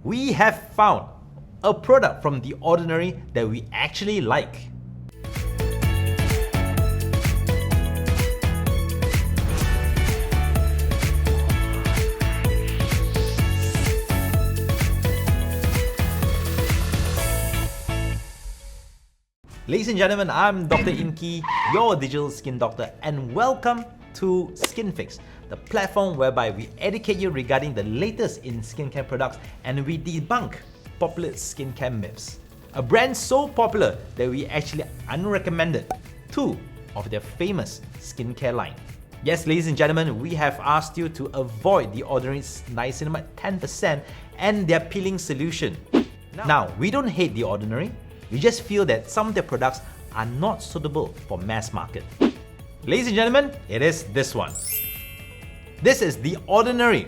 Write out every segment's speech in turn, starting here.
we have found a product from The Ordinary that we actually like. Ladies and gentlemen, I'm Dr Ingky, your digital skin doctor, and welcome to Skynfyx, the platform whereby we educate you regarding the latest in skincare products and we debunk popular skincare myths. A brand so popular that we actually unrecommended two of their famous skincare line. Yes, ladies and gentlemen, we have asked you to avoid The Ordinary's Niacinamide 10% and their peeling solution. Now, we don't hate The Ordinary. We just feel that some of their products are not suitable for mass market. Ladies and gentlemen, it is this one. This is The Ordinary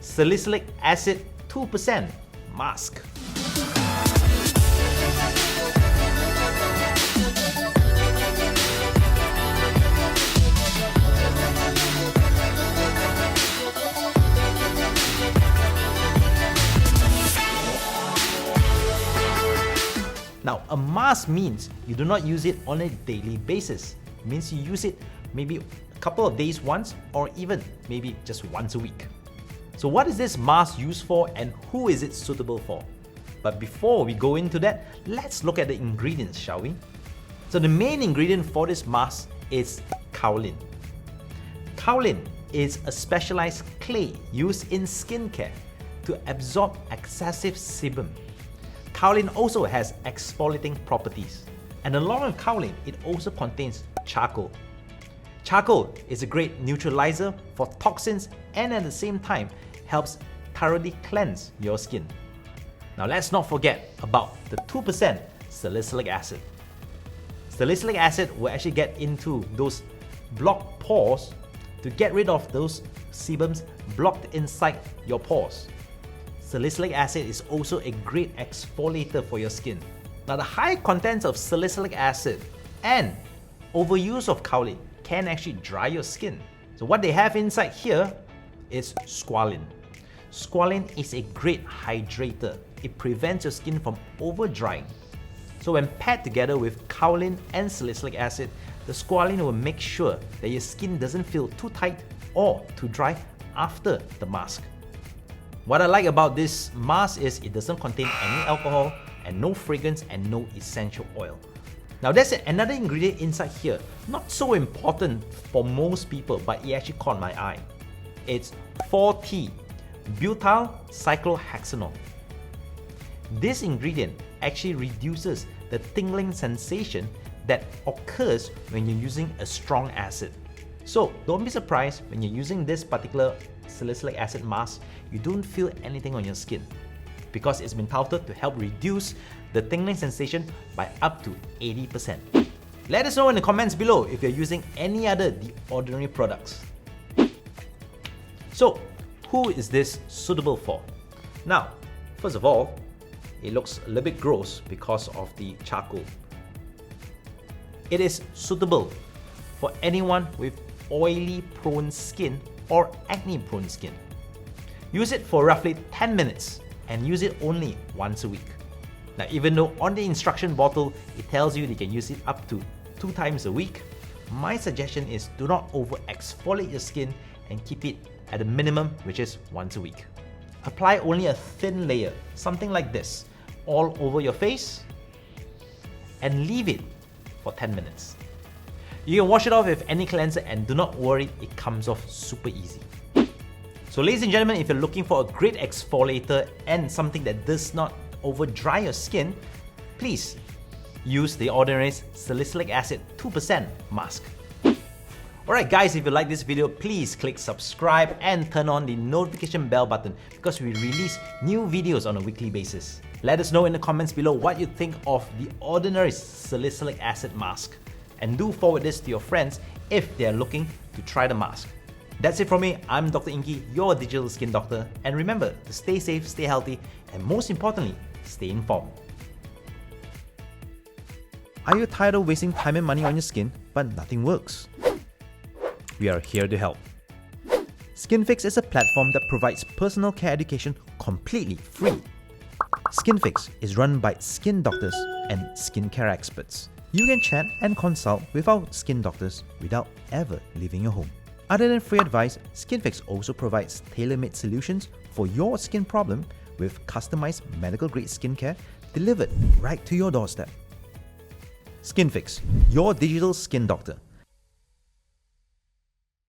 Salicylic Acid 2% Mask. Now, a mask means you do not use it on a daily basis. It means you use it maybe a couple of days once, or even maybe just once a week. So what is this mask used for and who is it suitable for? But before we go into that, let's look at the ingredients, shall we? So the main ingredient for this mask is kaolin. Kaolin is a specialized clay used in skincare to absorb excessive sebum. Kaolin also has exfoliating properties. And along with kaolin, it also contains charcoal. Charcoal is a great neutralizer for toxins and at the same time helps thoroughly cleanse your skin. Now let's not forget about the 2% salicylic acid. Salicylic acid will actually get into those blocked pores to get rid of those sebums blocked inside your pores. Salicylic acid is also a great exfoliator for your skin. Now the high contents of salicylic acid and overuse of kaolin can actually dry your skin. So what they have inside here is squalene. Squalene is a great hydrator. It prevents your skin from over drying. So when paired together with kaolin and salicylic acid, the squalene will make sure that your skin doesn't feel too tight or too dry after the mask. What I like about this mask is it doesn't contain any alcohol and no fragrance and no essential oil. Now there's another ingredient inside here, not so important for most people, but it actually caught my eye. It's 4-T-butyl cyclohexanol. This ingredient actually reduces the tingling sensation that occurs when you're using a strong acid. So don't be surprised when you're using this particular salicylic acid mask, you don't feel anything on your skin because it's been touted to help reduce the tingling sensation by up to 80%. Let us know in the comments below if you're using any other The Ordinary products. So, who is this suitable for? Now, first of all, it looks a little bit gross because of the charcoal. It is suitable for anyone with oily prone skin or acne prone skin. Use it for roughly 10 minutes and use it only once a week. Now, even though on the instruction bottle it tells you you can use it up to 2 times a week, my suggestion is do not over exfoliate your skin and keep it at a minimum, which is once a week. Apply only a thin layer, something like this, all over your face and leave it for 10 minutes. You can wash it off with any cleanser and do not worry, it comes off super easy. So ladies and gentlemen, if you're looking for a great exfoliator and something that does not over dry your skin, please use The Ordinary's Salicylic Acid 2% mask. Alright guys, if you like this video, please click subscribe and turn on the notification bell button because we release new videos on a weekly basis. Let us know in the comments below what you think of The Ordinary's Salicylic Acid mask. And do forward this to your friends if they are looking to try the mask. That's it from me. I'm Dr. Ingky, your digital skin doctor. And remember to stay safe, stay healthy, and most importantly, stay informed. Are you tired of wasting time and money on your skin, but nothing works? We are here to help. Skynfyx is a platform that provides personal care education completely free. Skynfyx is run by skin doctors and skincare experts. You can chat and consult with our skin doctors without ever leaving your home. Other than free advice, Skynfyx also provides tailor-made solutions for your skin problem with customized medical-grade skincare delivered right to your doorstep. Skynfyx, your digital skin doctor.